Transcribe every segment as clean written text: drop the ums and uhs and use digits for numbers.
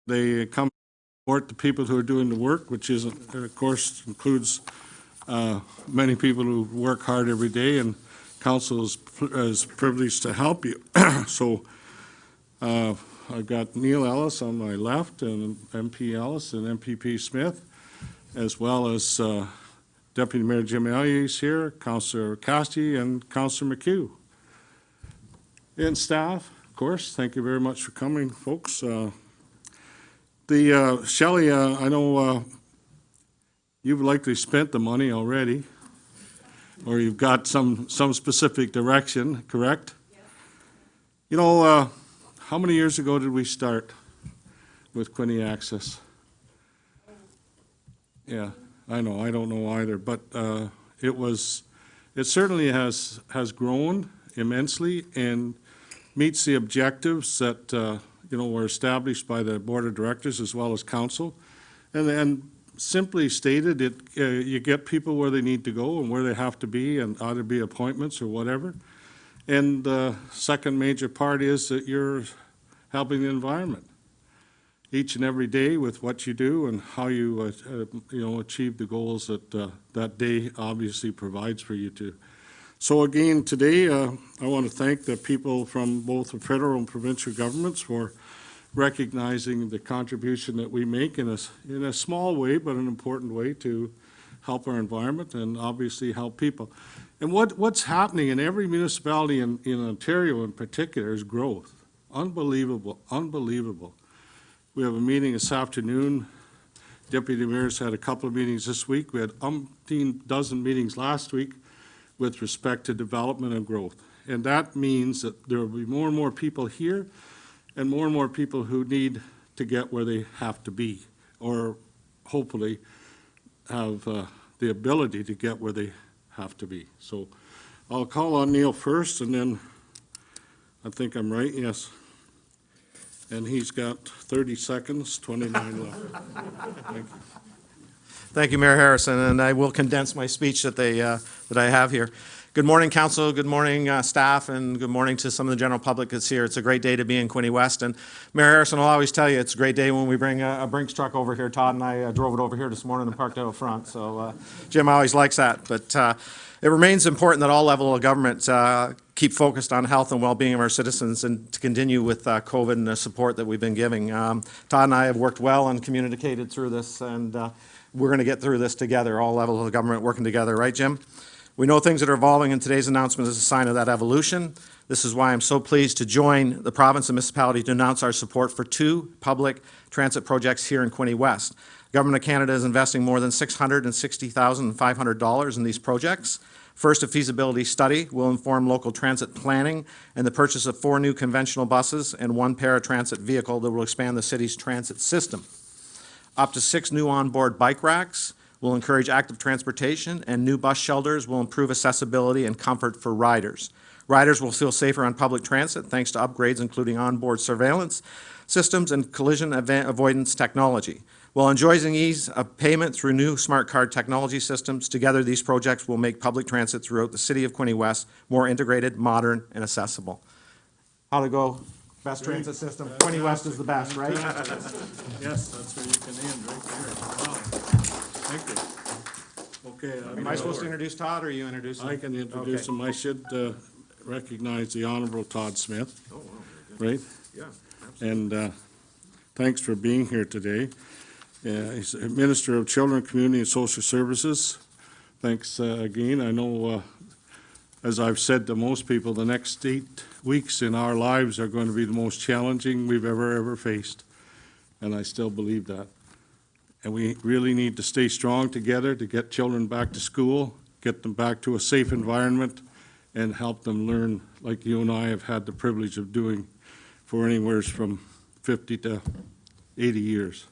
They come support the people who are doing the work, which is, of course, includes many people who work hard every day, and council is privileged to help you. So I've got Neil Ellis on my left, and MP Ellis and MPP Smith, as well as Deputy Mayor Jim Elliott is here, Councillor Cassidy, and Councillor McHugh. And staff, of course, thank you very much for coming, folks. Shelley, I know you've likely spent the money already, or you've got some specific direction, correct? Yes. You know, how many years ago did we start with Quinte Access? Yeah, I know, I don't know either, but it certainly has grown immensely and meets the objectives that were established by the board of directors as well as council. And simply stated, you get people where they need to go and where they have to be, and either be appointments or whatever. And the second major part is that you're helping the environment each and every day with what you do and how you achieve the goals that that day obviously provides for you to. So again, today I want to thank the people from both the federal and provincial governments for recognizing the contribution that we make in a small way, but an important way to help our environment and obviously help people. And what's happening in every municipality in Ontario in particular is growth. Unbelievable, unbelievable. We have a meeting this afternoon. Deputy Mayor's had a couple of meetings this week. We had umpteen dozen meetings last week with respect to development and growth. And that means that there will be more and more people here and more people who need to get where they have to be, or hopefully have the ability to get where they have to be. So I'll call on Neil first, and then I think I'm right, yes. And he's got 30 seconds, 29 left. Thank you. Thank you, Mayor Harrison, and I will condense my speech that I have here. Good morning, Council. Good morning, staff, and good morning to some of the general public that's here. It's a great day to be in Quinte West, and Mayor Harrison will always tell you it's a great day when we bring a Brinks truck over here. Todd and I drove it over here this morning and parked out front, so Jim always likes that. But it remains important that all levels of government keep focused on health and well-being of our citizens, and to continue with COVID and the support that we've been giving. Todd and I have worked well and communicated through this, and we're going to get through this together, all levels of government working together, right, Jim? We know things that are evolving, and today's announcement is a sign of that evolution. This is why I'm so pleased to join the province and municipality to announce our support for 2 public transit projects here in Quinte West. Government of Canada is investing more than $660,500 in these projects. First, a feasibility study will inform local transit planning and the purchase of 4 new conventional buses and 1 paratransit vehicle that will expand the city's transit system. Up to 6 new onboard bike racks will encourage active transportation, and new bus shelters will improve accessibility and comfort for riders. Riders will feel safer on public transit thanks to upgrades including onboard surveillance systems and collision avoidance technology. While enjoying ease of payment through new smart card technology systems, together these projects will make public transit throughout the city of Quinte West more integrated, modern, and accessible. How to go? Best transit system. Quinte West is the best, right? Yes, that's where you can end, right there. Wow. Thank you. Okay. Am I supposed to introduce Todd, or you introduce him? I can introduce him. I should recognize the Honorable Todd Smith. Oh, wow. Right? Yeah. Absolutely. And thanks for being here today. He's Minister of Children, Community, and Social Services. Thanks again. I know, as I've said to most people, the next 8 weeks in our lives are going to be the most challenging we've ever faced. And I still believe that. And we really need to stay strong together to get children back to school, get them back to a safe environment, and help them learn like you and I have had the privilege of doing for anywhere from 50 to 80 years.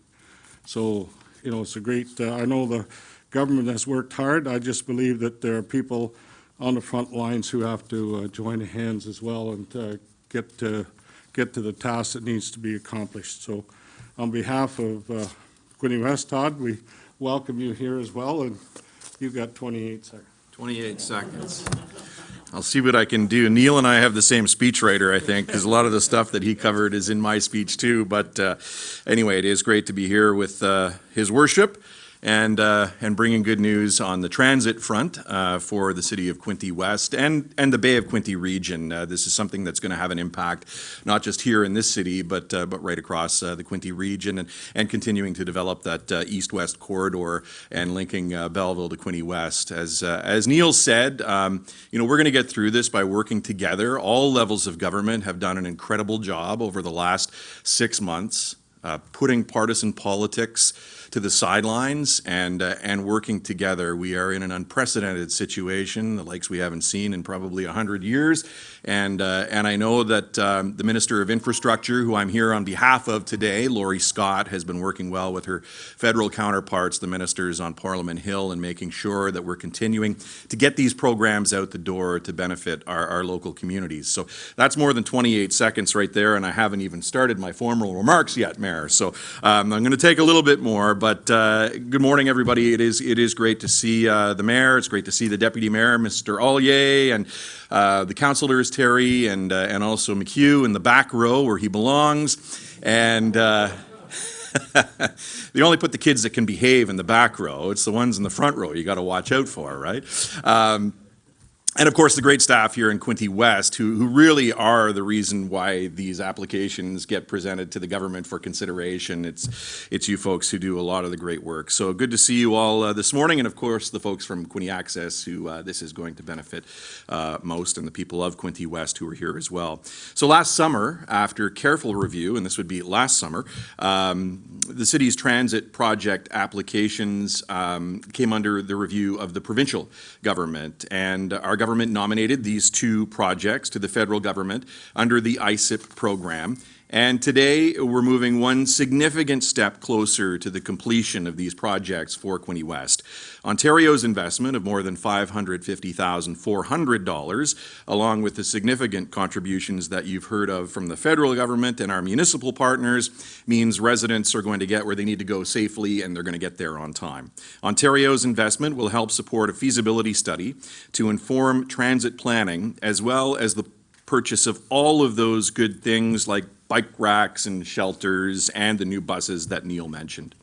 So, you know, it's a great, I know the government has worked hard. I just believe that there are people on the front lines who have to join hands as well and get to the task that needs to be accomplished. So on behalf of Quinte West, Todd, we welcome you here as well, and you've got 28 seconds. 28 seconds. I'll see what I can do. Neil and I have the same speechwriter, I think, because a lot of the stuff that he covered is in my speech too. But anyway, it is great to be here with his worship and bringing good news on the transit front for the city of Quinte West and the Bay of Quinte region. This is something that's going to have an impact not just here in this city, but right across the Quinte region and continuing to develop that east-west corridor and linking Belleville to Quinte West. As Neil said, you know, we're going to get through this by working together. All levels of government have done an incredible job over the last 6 months, putting partisan politics to the sidelines and working together. We are in an unprecedented situation, the likes we haven't seen in probably 100 years. And I know that the Minister of Infrastructure, who I'm here on behalf of today, Laurie Scott, has been working well with her federal counterparts, the ministers on Parliament Hill, and making sure that we're continuing to get these programs out the door to benefit our local communities. So that's more than 28 seconds right there, and I haven't even started my formal remarks yet, Mayor. So I'm going to take a little bit more, but good morning, everybody. It is great to see the Mayor. It's great to see the Deputy Mayor, Mr. Ollier, and the councillors, Terry and also McHugh in the back row where he belongs. And they only put the kids that can behave in the back row. It's the ones in the front row you got to watch out for, right? And of course, the great staff here in Quinte West, who really are the reason why these applications get presented to the government for consideration. It's you folks who do a lot of the great work. So good to see you all this morning, and of course, the folks from Quinte Access, who this is going to benefit most, and the people of Quinte West who are here as well. So last summer, after careful review, and this would be last summer, the city's transit project applications came under the review of the provincial government, and our government nominated these 2 projects to the federal government under the ISIP program. And today we're moving one significant step closer to the completion of these projects for Quinte West. Ontario's investment of more than $550,400, along with the significant contributions that you've heard of from the federal government and our municipal partners, means residents are going to get where they need to go safely, and they're going to get there on time. Ontario's investment will help support a feasibility study to inform transit planning, as well as the purchase of all of those good things like bike racks and shelters and the new buses that Neil mentioned.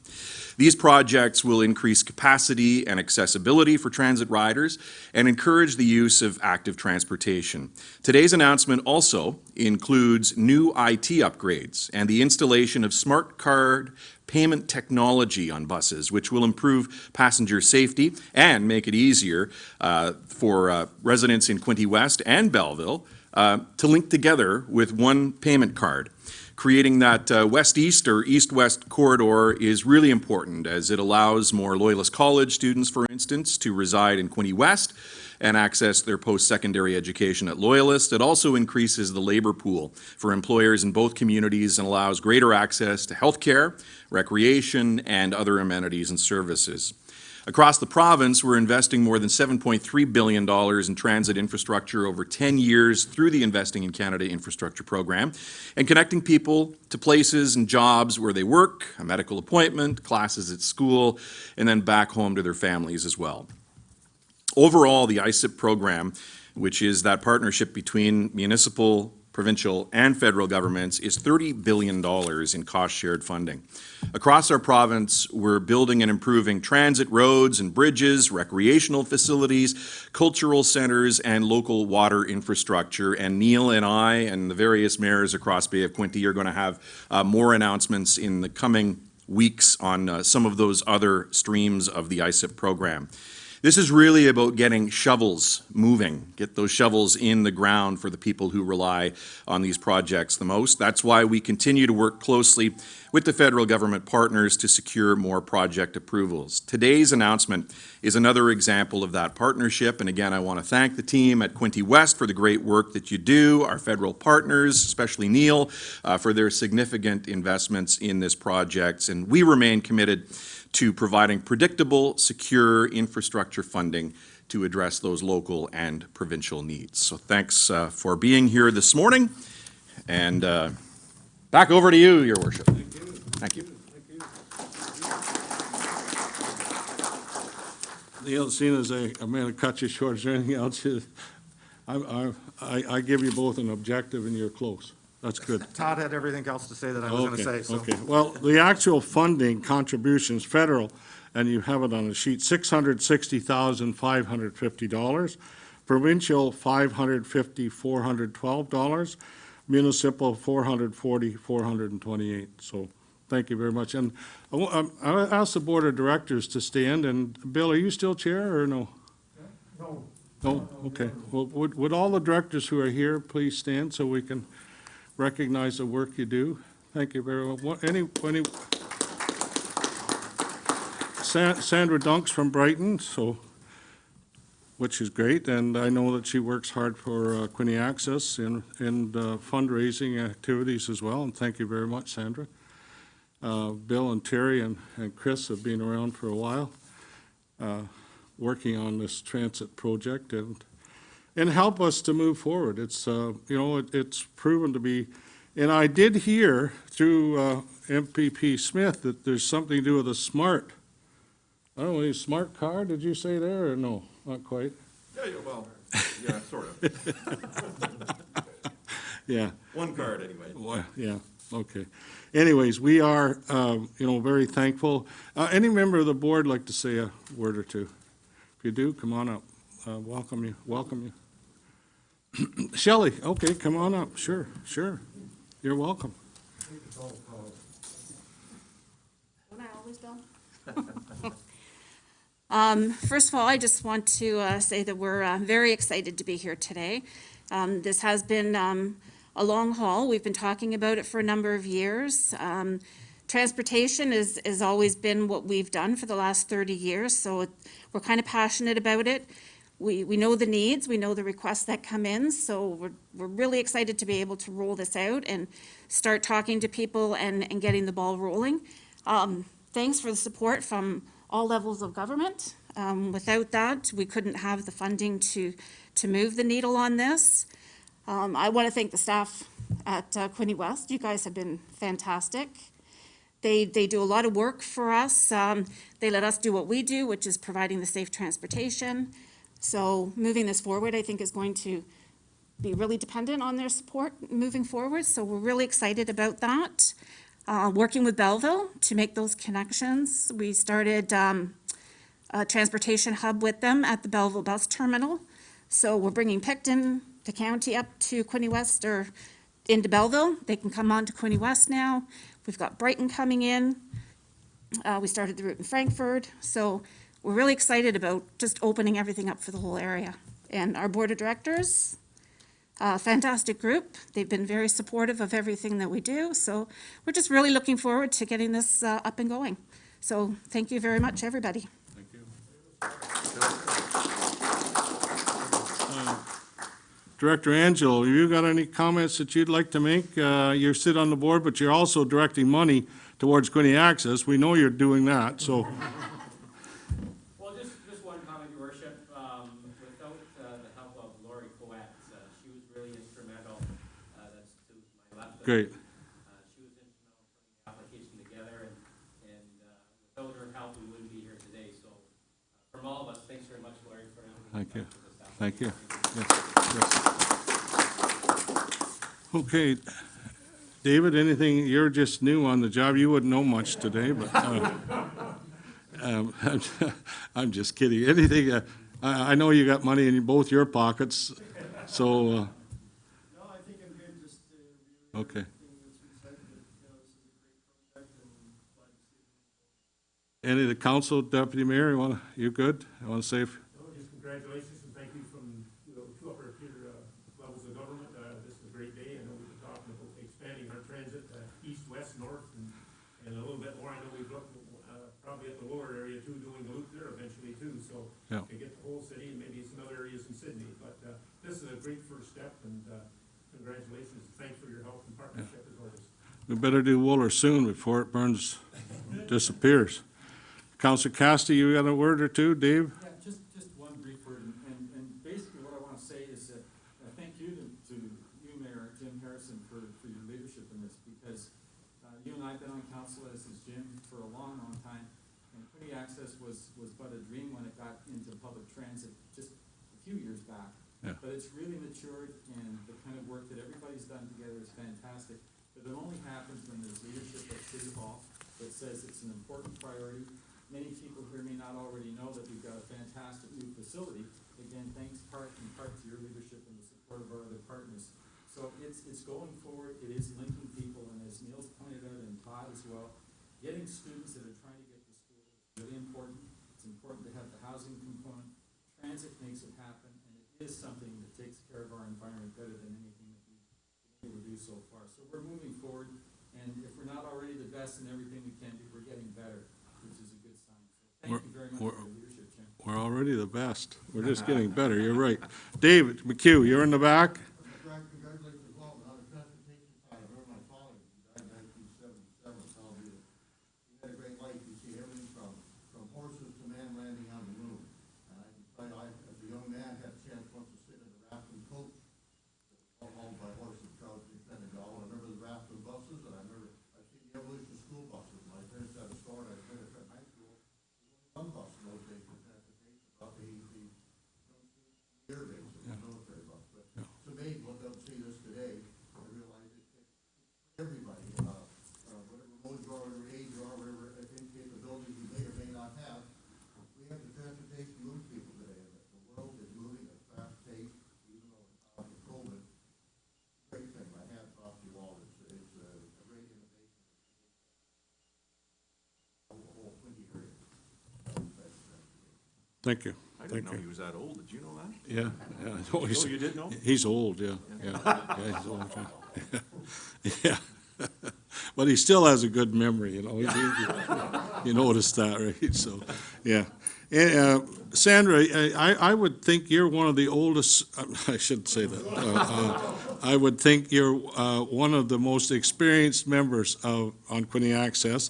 These projects will increase capacity and accessibility for transit riders and encourage the use of active transportation. Today's announcement also includes new IT upgrades and the installation of smart card payment technology on buses, which will improve passenger safety and make it easier for residents in Quinte West and Belleville to link together with one payment card. Creating that west-east or east-west corridor is really important, as it allows more Loyalist College students, for instance, to reside in Quinte West and access their post-secondary education at Loyalist. It also increases the labor pool for employers in both communities and allows greater access to healthcare, recreation, and other amenities and services. Across the province, we're investing more than $7.3 billion in transit infrastructure over 10 years through the Investing in Canada infrastructure program, and connecting people to places and jobs where they work, a medical appointment, classes at school, and then back home to their families as well. Overall, the ISIP program, which is that partnership between municipal, provincial, and federal governments, is $30 billion in cost-shared funding. Across our province, we're building and improving transit roads and bridges, recreational facilities, cultural centers, and local water infrastructure. And Neil and I and the various mayors across Bay of Quinte are going to have more announcements in the coming weeks on some of those other streams of the ISIP program. This is really about getting shovels moving, get those shovels in the ground for the people who rely on these projects the most. That's why we continue to work closely with the federal government partners to secure more project approvals. Today's announcement is another example of that partnership, and again, I want to thank the team at Quinte West for the great work that you do, our federal partners, especially Neil, for their significant investments in this project, and we remain committed to providing predictable, secure infrastructure funding to address those local and provincial needs. So thanks for being here this morning, and back over to you, Your Worship. Thank you. Neil, seeing as I'm going to cut you short, is there anything else I give you both an objective and you're close. That's good. Todd had everything else to say that I was going to say, so. Okay, well, the actual funding contributions, federal, and you have it on the sheet, $660,550. Provincial, $550,412. Municipal, $440,428. So, thank you very much. And I asked the Board of Directors to stand, and Bill, are you still chair or no? No. No, okay. Well, would all the directors who are here please stand so we can recognize the work you do? Thank you very much. Sandra Dunk's from Brighton, so, which is great, and I know that she works hard for Quinte Access and fundraising activities as well, and thank you very much, Sandra. Bill and Terry and Chris have been around for a while, working on this transit project and help us to move forward. It's, it's proven to be, and I did hear through MPP Smith that there's something to do with a smart, I don't know, a smart car, did you say there, or no? Not quite? Yeah, sort of. Yeah. One card, anyway. Well, yeah, okay. Anyways, we are, very thankful. Any member of the board like to say a word or two? If you do, come on up. Welcome you. Shelley, okay, come on up. Sure. You're welcome. Don't I always, Bill? First of all, I just want to say that we're very excited to be here today. This has been a long haul. We've been talking about it for a number of years. Transportation has always been what we've done for the last 30 years, so we're kind of passionate about it. We know the needs, we know the requests that come in, so we're really excited to be able to roll this out and start talking to people and getting the ball rolling. Thanks for the support from all levels of government. Without that, we couldn't have the funding to move the needle on this. I want to thank the staff at Quinte West. You guys have been fantastic. They do a lot of work for us. They let us do what we do, which is providing the safe transportation. So moving this forward, I think, is going to be really dependent on their support moving forward. So we're really excited about that. Working with Belleville to make those connections. We started a transportation hub with them at the Belleville bus terminal. So we're bringing Picton, the county, up to Quinte West or into Belleville. They can come on to Quinte West now. We've got Brighton coming in. We started the route in Frankfurt. So we're really excited about just opening everything up for the whole area. And our board of directors, fantastic group. They've been very supportive of everything that we do. So we're just really looking forward to getting this up and going. So thank you very much, everybody. Thank you. Director Angelo, you got any comments that you'd like to make? You sit on the board, but you're also directing money towards Quinte Access. We know you're doing that, so. Well, just one comment, Your Worship. Without the help of Lori Coet, she was really instrumental. That's to my left. Great. She was instrumental in putting the application together, and without her help, we wouldn't be here today. So from all of us, thanks very much, Lori, for everything. Thank you. For this application. Thank you. Yes. Okay, David, anything, you're just new on the job, you wouldn't know much today, but I'm just kidding. Anything, I know you got money in both your pockets, so, No, I think I'm good, just to review okay. everything that's been said, but, this is a great project, and glad to see it. Any of the council, Deputy Mayor, you good? I want to say, No, just congratulations, and thank you from, two upper tier, levels of government. This is a great day. I know we've been talking about expanding our transit, east, west, north, and a little bit more. I know we've looked, probably at the lower area too, doing the loop there eventually too, so. Yeah. To get the whole city, and maybe some other areas in Sydney, but, this is a great first step, and, congratulations. Thanks for your help and partnership as always. we better do Wooler soon before it burns, disappears. Councilor Cassidy, you got a word or two? Dave? Yeah, just one brief word, and basically what I want to say is that thank you to you, Mayor Jim Harrison, for your leadership in this, because you and I have been on council, as is Jim, for a long, long time, and Quinte Access was but a dream when it got into public transit just a few years back. Yeah. But it's really matured, and the kind of work that everybody's done together is fantastic. But it only happens when there's leadership at City Hall that says it's an important priority. Many people here may not already know that we've got a fantastic new facility. Again, thanks in part to your leadership and the support of our other partners. So it's going forward, it is linking people, and as Neil's pointed out, and Todd as well, getting students that are trying to get to school is really important. It's important to have the housing component. Transit makes it happen, and it is something that takes care of our environment better than anything that we've been able to do so far. So we're moving forward, and if we're not already the best in everything we can be, we're getting better, which is a good sign. So thank you very much for your leadership, Jim. We're already the best. We're just getting better, you're right. David McHugh, you're in the back? Congratulations as well, on the transportation side, I heard my father, he died in 1977, telling me that he had a great life, you see everything from horses to man landing on the moon. And I can tell you, I, as a young man, had a chance once to sit in the rafting coach, that was hauled by horses, Charles G. Senegal. I remember the rafting buses, and I've seen the evolution of school buses. My parents had a store, and I finished at high school. One bus in those days for transportation, about the air base, the military bus. But it's amazing, look up, see this today, I realize it takes everybody, whatever mode you are, whatever age you are, whatever capabilities you may or may not have. We have the transportation to move people today, and the world is moving at a fast pace, even though it's after COVID. Great thing, my hat's off to you all, it's a great innovation. The whole Quinte area. Thank you. I Thank didn't know you. he was that old. Did you know that? Yeah, yeah. I know he's- Oh, you did know? He's old, yeah, yeah. Yeah, he's old, yeah. Yeah. But he still has a good memory, you know. You noticed that, right? So, yeah. And, Sandra, I would think you're one of the oldest, I shouldn't say that. I would think you're one of the most experienced members on Quinte Access.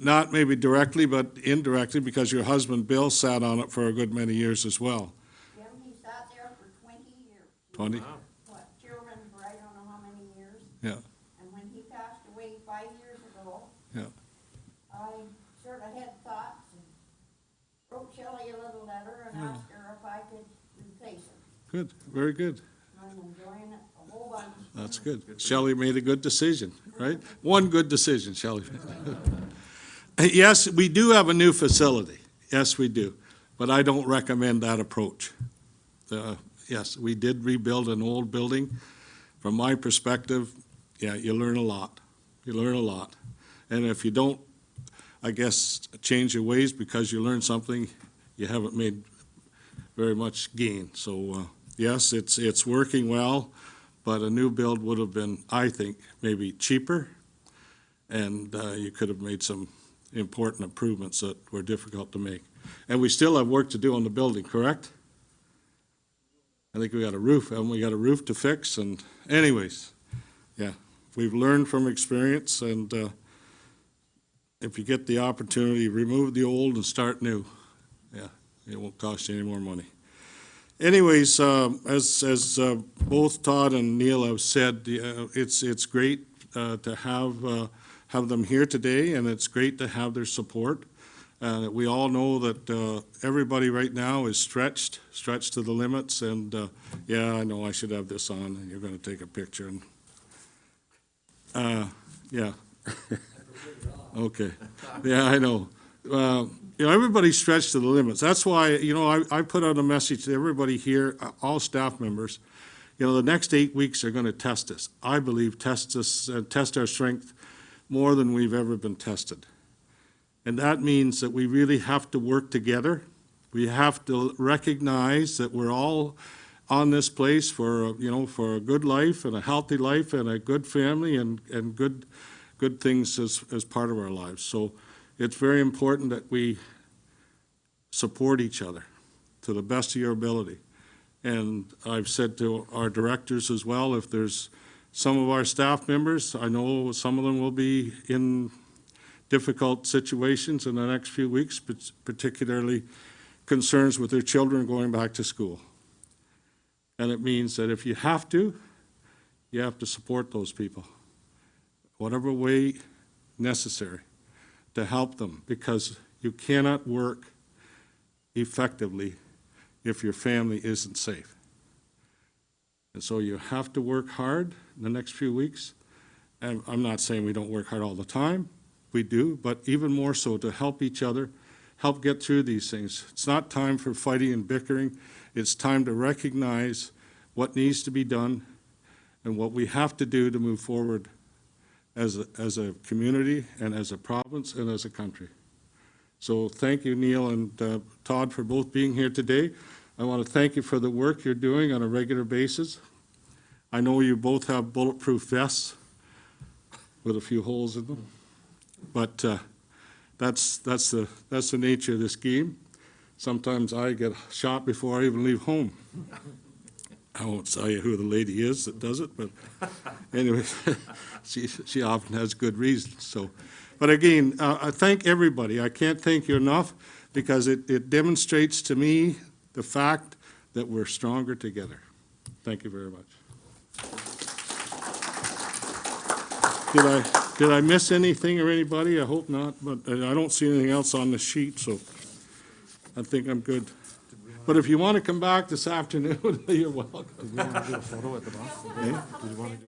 Not maybe directly, but indirectly, because your husband Bill sat on it for a good many years as well. Jim, he sat there for 20 years. 20? What, children for I don't know how many years. Yeah, And when he passed away 5 years ago, yeah. I sort of had thoughts and wrote Shelley a little letter and asked her if I could replace him. Good, very good. I'm enjoying it a whole bunch. That's good. Shelley made a good decision, right? One good decision, Shelley. Yes, we do have a new facility. Yes, we do. But I don't recommend that approach. Yes, we did rebuild an old building. From my perspective, yeah, you learn a lot. You learn a lot. And if you don't, I guess, change your ways because you learned something, you haven't made very much gain. So, yes, it's working well, but a new build would have been, I think, maybe cheaper, and you could have made some important improvements that were difficult to make. And we still have work to do on the building, correct? I think we got a roof, haven't we? Got a roof to fix, and anyways, yeah, we've learned from experience, and if you get the opportunity, remove the old and start new. Yeah, it won't cost you any more money. Anyways, as both Todd and Neil have said, it's great to have them here today, and it's great to have their support. We all know that everybody right now is stretched to the limits, and yeah, I know I should have this on, and you're going to take a picture. And yeah. Okay. Yeah, I know. You know, everybody's stretched to the limits. That's why, you know, I put out a message to everybody here, all staff members. You know, the next 8 weeks are going to test us. I believe test us, test our strength more than we've ever been tested. And that means that we really have to work together. We have to recognize that we're all on this place for, you know, for a good life and a healthy life and a good family and good things as part of our lives. So it's very important that we support each other to the best of your ability. And I've said to our directors as well, if there's some of our staff members, I know some of them will be in difficult situations in the next few weeks, but particularly concerns with their children going back to school. And it means that if you have to support those people, whatever way necessary, to help them, because you cannot work effectively if your family isn't safe. And so you have to work hard in the next few weeks. And I'm not saying we don't work hard all the time, we do, but even more so to help each other, help get through these things. It's not time for fighting and bickering. It's time to recognize what needs to be done and what we have to do to move forward as a community and as a province and as a country. So thank you, Neil and Todd, for both being here today. I want to thank you for the work you're doing on a regular basis. I know you both have bulletproof vests with a few holes in them, but that's the nature of this game. Sometimes I get shot before I even leave home. I won't tell you who the lady is that does it, but anyway, she often has good reasons. So, but again, I thank everybody. I can't thank you enough because it demonstrates to me the fact that we're stronger together. Thank you very much. Did I miss anything or anybody? I hope not, but I don't see anything else on the sheet, so I think I'm good. But if you want to come back this afternoon, you're welcome. Did we want to do a photo at the bottom? Did you want to do